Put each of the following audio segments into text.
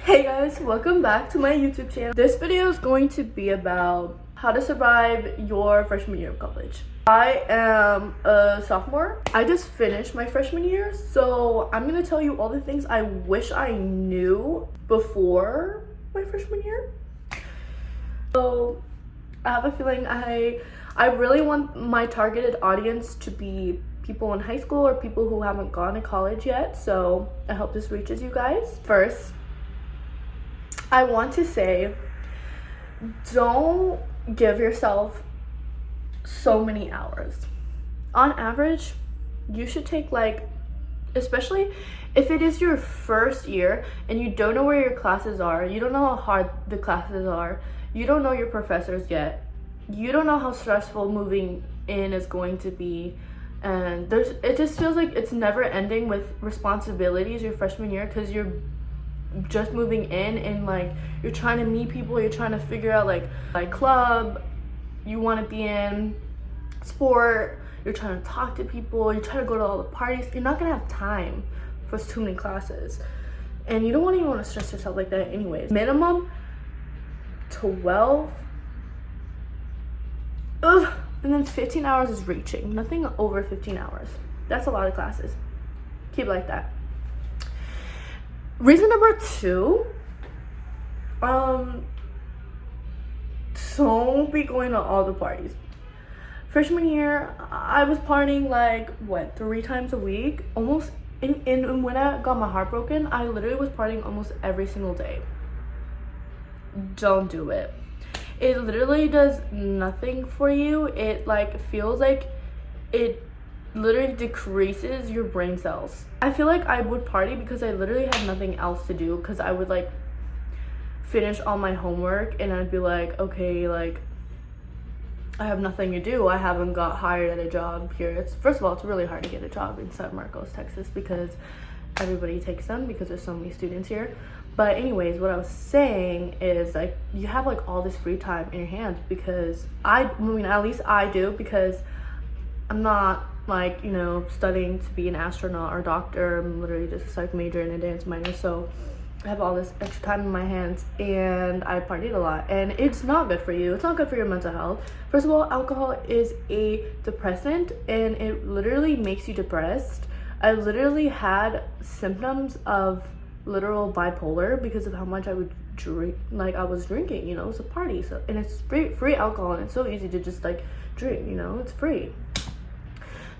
Hey guys, welcome back to my YouTube channel. This video is going to be about how to survive your freshman year of college. I am a sophomore. I just finished my freshman year, so I'm gonna tell you all the things I wish I knew before my freshman year. So I have a feeling I really want my targeted audience to be people in high school or people who haven't gone to college yet, so I hope this reaches you guys. First, I want to say, don't give yourself so many hours. On average, you should take especially if it is your first year and you don't know where your classes are, you don't know how hard the classes are, you don't know your professors yet, you don't know how stressful moving in is going to be, and it just feels like it's never ending with responsibilities your freshman year because you're just moving in and you're trying to meet people, you're trying to figure out like club you want to be in, sport, you're trying to talk to people, you're trying to go to all the parties. You're not gonna have time for too many classes, and you don't even want to stress yourself like that anyways. Minimum 12, and then 15 hours is reaching. Nothing over 15 hours. That's a lot of classes. Keep it like that. Reason number 2, don't be going to all the parties. Freshman year, I was partying 3 times a week, almost. And when I got my heart broken, I literally was partying almost every single day. Don't do it. It literally does nothing for you. It feels like it literally decreases your brain cells. I feel like I would party because I literally had nothing else to do, because I would finish all my homework and I'd be like, okay, I have nothing to do. I haven't got hired at a job here. First of all, it's really hard to get a job in San Marcos, Texas, because everybody takes them because there's so many students here. But anyways, what I was saying is you have all this free time in your hands, because at least I do, because I'm not studying to be an astronaut or doctor. I'm literally just a psych major and a dance minor, so I have all this extra time in my hands, and I partied a lot, and it's not good for you. It's not good for your mental health. First of all, alcohol is a depressant, and it literally makes you depressed. I literally had symptoms of literal bipolar because of how much I would drink. I was drinking, it's a party, so, and it's free alcohol, and it's so easy to just drink, it's free.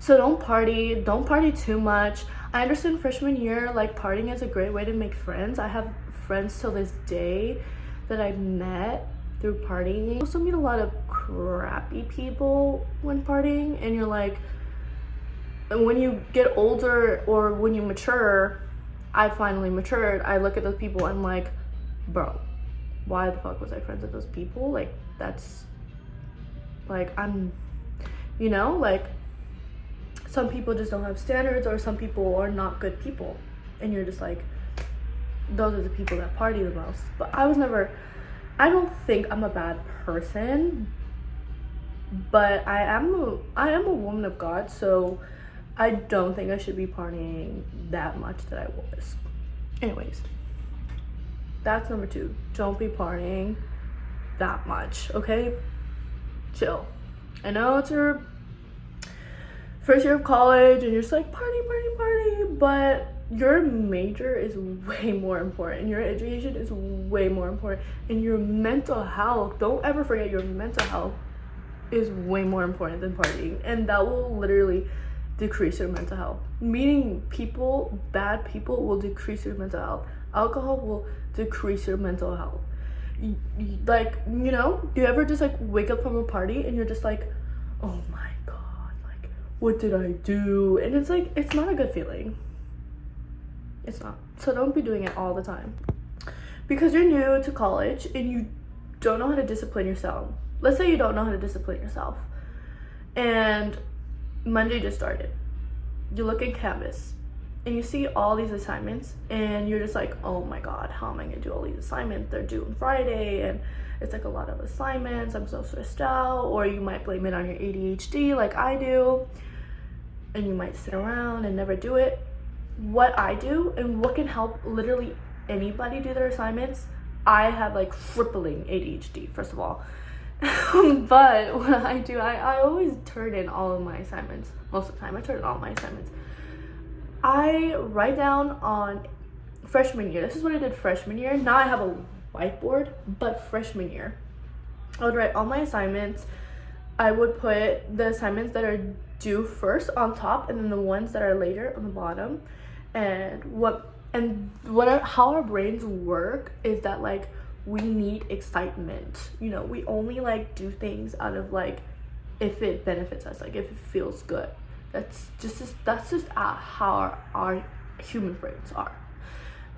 So don't party too much. I understand freshman year, partying is a great way to make friends. I have friends till this day that I met through partying. You also meet a lot of crappy people when partying, and you're when you get older or when you mature, I finally matured, I look at those people and I'm bro, why the fuck was I friends with those people? That's I'm, some people just don't have standards, or some people are not good people, and you're just those are the people that party the most. But I don't think I'm a bad person, but I am a woman of God, so I don't think I should be partying that much that I was. Anyways, that's number 2. Don't be partying that much, okay? Chill. I know it's your first year of college and you're just party, but your major is way more important. Your education is way more important, and your mental health, don't ever forget, your mental health is way more important than partying, and that will literally decrease your mental health. Meeting people, bad people, will decrease your mental health. Alcohol will decrease your mental health. Do you ever just wake up from a party and you're just oh my god, what did I do? And it's not a good feeling. It's not. So don't be doing it all the time, because you're new to college and you don't know how to discipline yourself. Let's say you don't know how to discipline yourself, and Monday just started. You look at Canvas and you see all these assignments, and you're just oh my god, how am I gonna do all these assignments? They're due on Friday, and it's a lot of assignments. I'm so stressed out. Or you might blame it on your ADHD like I do, and you might sit around and never do it. What I do and what can help literally anybody do their assignments. I have like crippling ADHD, first of all. But what I do, I always turn in all of my assignments. Most of the time, I turn in all my assignments. I write down on freshman year. This is what I did freshman year. Now I have a whiteboard, but freshman year, I would write all my assignments. I would put the assignments that are due first on top, and then the ones that are later on the bottom. And how our brains work is that like we need excitement. You know, we only like do things out of like if it benefits us, like if it feels good. That's just how our human brains are.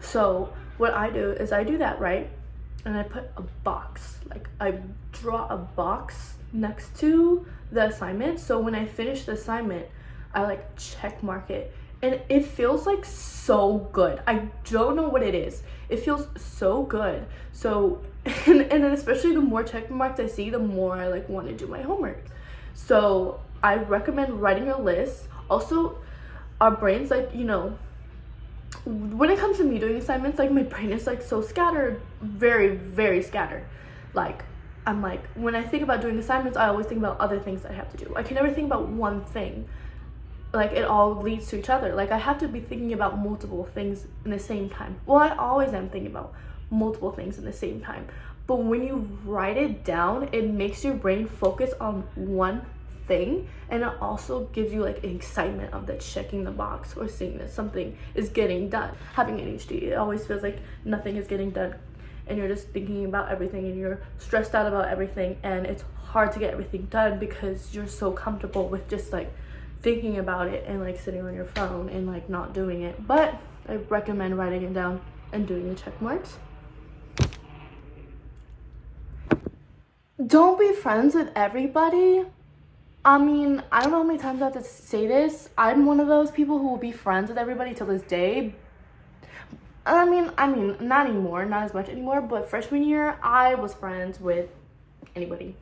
So what I do is I do that, right? And I put a box, like I draw a box next to the assignment. So when I finish the assignment, I like check mark it. And it feels like so good. I don't know what it is. It feels so good. So, and then especially the more check marks I see, the more I like want to do my homework. So I recommend writing a list. Also, our brains, like, you know, when it comes to me doing assignments, like my brain is like so scattered, very, very scattered. Like, I'm like, when I think about doing assignments, I always think about other things that I have to do. I can never think about one thing. Like, it all leads to each other. Like, I have to be thinking about multiple things in the same time. Well, I always am thinking about multiple things in the same time. But when you write it down, it makes your brain focus on one thing, and it also gives you like excitement of that checking the box or seeing that something is getting done. Having ADHD, it always feels like nothing is getting done, and you're just thinking about everything, and you're stressed out about everything, and it's hard to get everything done because you're so comfortable with just like thinking about it and like sitting on your phone and like not doing it. But I recommend writing it down and doing the check marks. Don't be friends with everybody. I mean, I don't know how many times I have to say this. I'm one of those people who will be friends with everybody till this day. I mean, not anymore, not as much anymore, but freshman year, I was friends with anybody.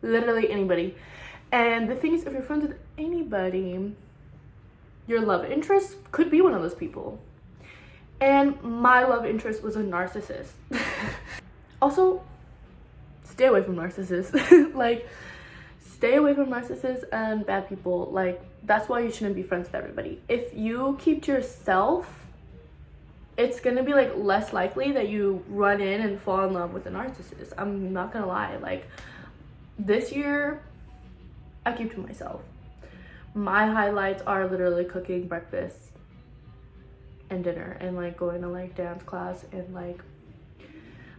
Literally anybody. And the thing is, if you're friends with anybody, your love interest could be one of those people. And my love interest was a narcissist. Also, stay away from narcissists. Like, stay away from narcissists and bad people. Like, that's why you shouldn't be friends with everybody. If you keep to yourself, it's gonna be like less likely that you run in and fall in love with a narcissist. I'm not gonna lie. Like, this year, I keep to myself. My highlights are literally cooking breakfast and dinner and like going to like dance class and like,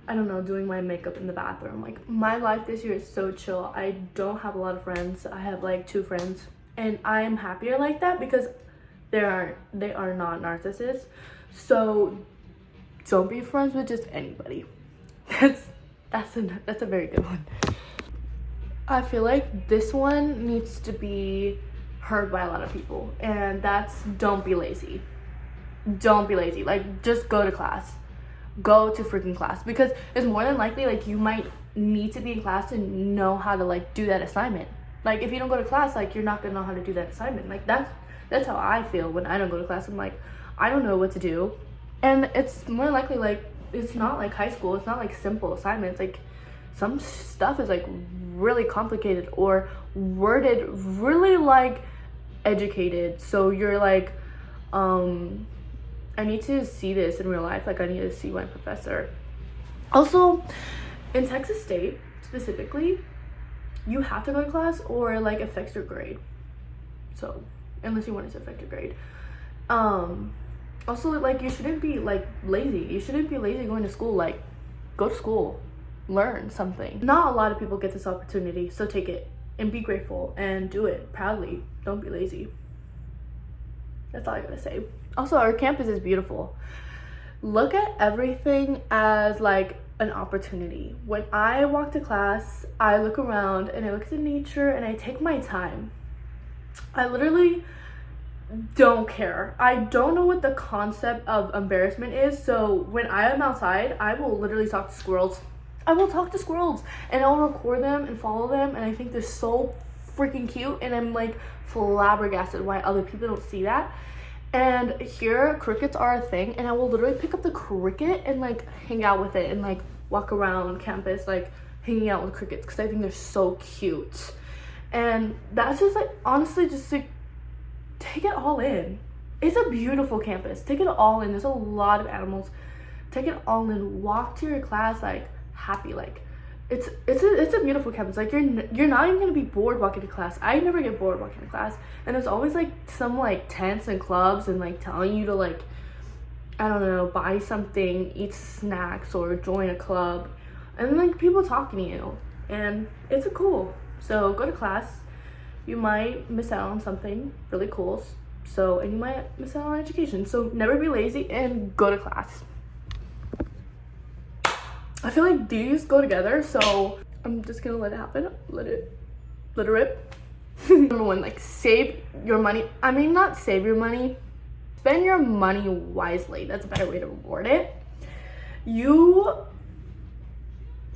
I don't know, doing my makeup in the bathroom. Like, my life this year is so chill. I don't have a lot of friends. I have like 2 friends, and I am happier like that because they are not narcissists. So don't be friends with just anybody. That's a very good one. I feel like this one needs to be heard by a lot of people, and that's don't be lazy. Don't be lazy. Like, just go to class. Go to freaking class, because it's more than likely like you might need to be in class to know how to like do that assignment. Like, if you don't go to class, like, you're not gonna know how to do that assignment. Like, that's how I feel when I don't go to class. I'm like, I don't know what to do. And it's more likely like it's not like high school. It's not like simple assignments. Like, some stuff is like really complicated or worded really like educated. So you're like, I need to see this in real life. Like, I need to see my professor. Also, in Texas State specifically, you have to go to class or like affects your grade. So unless you want it to affect your grade. Also, like, you shouldn't be like lazy. You shouldn't be lazy going to school. Like, go to school, learn something. Not a lot of people get this opportunity, so take it and be grateful and do it proudly. Don't be lazy. That's all I gotta say. Also, our campus is beautiful. Look at everything as like an opportunity. When I walk to class, I look around and I look at the nature and I take my time. I literally don't care. I don't know what the concept of embarrassment is. So when I am outside, I will literally talk to squirrels. I will talk to squirrels and I'll record them and follow them, and I think they're so freaking cute, and I'm like flabbergasted why other people don't see that. And here crickets are a thing, and I will literally pick up the cricket and like hang out with it and like walk around campus like hanging out with crickets because I think they're so cute. And that's just like, honestly, just like take it all in. It's a beautiful campus. Take it all in. There's a lot of animals. Take it all in. Walk to your class like happy. Like it's a beautiful campus. Like you're not even gonna be bored walking to class. I never get bored walking to class. And there's always like some like tents and clubs and like telling you to like, I don't know, buy something, eat snacks, or join a club, and like people talking to you, and it's cool. So go to class. You might miss out on something really cool, and you might miss out on education. So never be lazy and go to class. I feel like these go together, so I'm just gonna let it happen. Let it rip. Number one, like save your money. I mean, not save your money. Spend your money wisely. That's a better way to word it.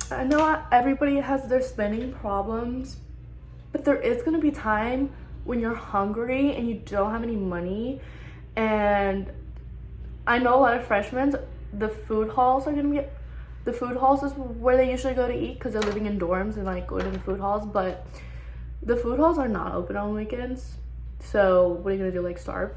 I know everybody has their spending problems, but there is gonna be time when you're hungry and you don't have any money. And I know a lot of freshmen, the food halls is where they usually go to eat because they're living in dorms and like go to the food halls, but the food halls are not open on weekends. So what are you gonna do, like starve?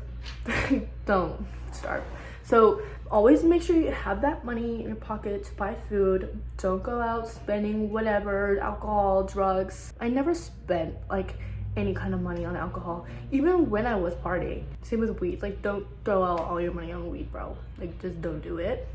Don't starve. So always make sure you have that money in your pocket to buy food. Don't go out spending whatever, alcohol, drugs. I never spent like any kind of money on alcohol, even when I was partying. Same with weed. Like don't throw out all your money on weed, bro. Like just don't do it.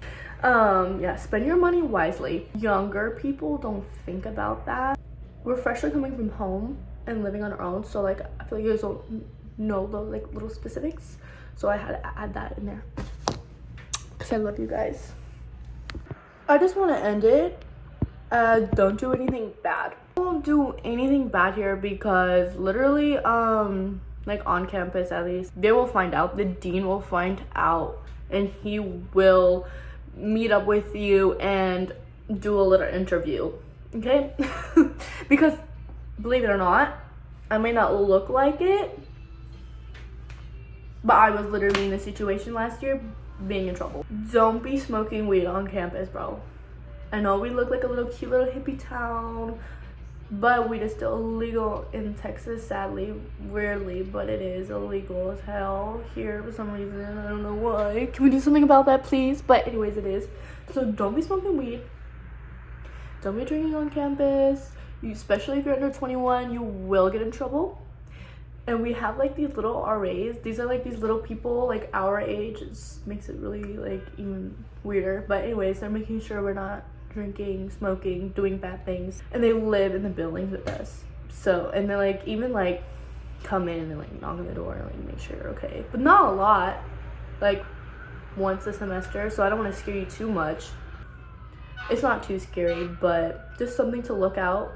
Yeah, spend your money wisely. Younger people don't think about that. We're freshly coming from home and living on our own, so like I feel like you guys don't know the like little specifics, so I had to add that in there because I love you guys. I just want to end it. Don't do anything bad. Don't do anything bad here because literally like on campus at least, they will find out. The dean will find out and he will meet up with you and do a little interview, okay? Because believe it or not, I may not look like it, but I was literally in a situation last year being in trouble. Don't be smoking weed on campus, bro. I know we look like a little cute little hippie town, but weed is still illegal in Texas, sadly, weirdly, but it is illegal as hell here for some reason. I don't know why. Can we do something about that, please? But anyways, it is. So don't be smoking weed. Don't be drinking on campus. Especially if you're under 21, you will get in trouble. And we have like these little RAs. These are like these little people like our age. It makes it really like even weirder. But anyways, they're making sure we're not drinking, smoking, doing bad things, and they live in the buildings with us. So, and they like even like come in and like knock on the door and like make sure you're okay, but not a lot, like once a semester. So I don't want to scare you too much. It's not too scary, but just something to look out.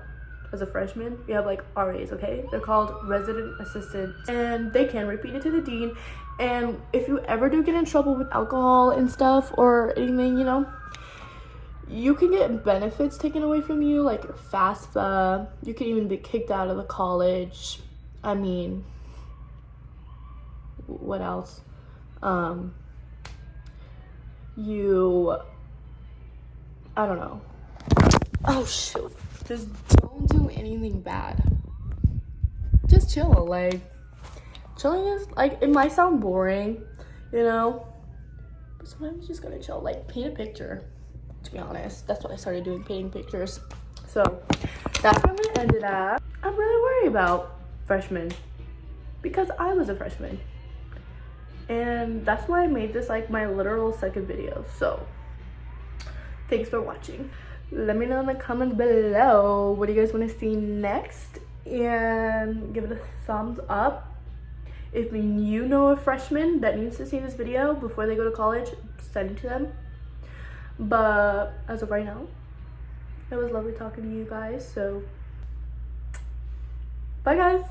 As a freshman, we have like RAs, okay? They're called resident assistants, and they can repeat it to the dean. And if you ever do get in trouble with alcohol and stuff or anything, you know, you can get benefits taken away from you, like FAFSA. You can even be kicked out of the college. I mean, what else? I don't know. Oh shoot. Just don't do anything bad. Just chill. Like, chilling is like, it might sound boring, you know, but sometimes you just gotta chill. Like, paint a picture. To be honest, that's what I started doing, painting pictures. So that's where I'm gonna end it at. I'm really worried about freshmen because I was a freshman, and that's why I made this like my literal second video. So thanks for watching. Let me know in the comments below what do you guys want to see next, and give it a thumbs up. If you know a freshman that needs to see this video before they go to college, send it to them. But as of right now, it was lovely talking to you guys, so bye guys.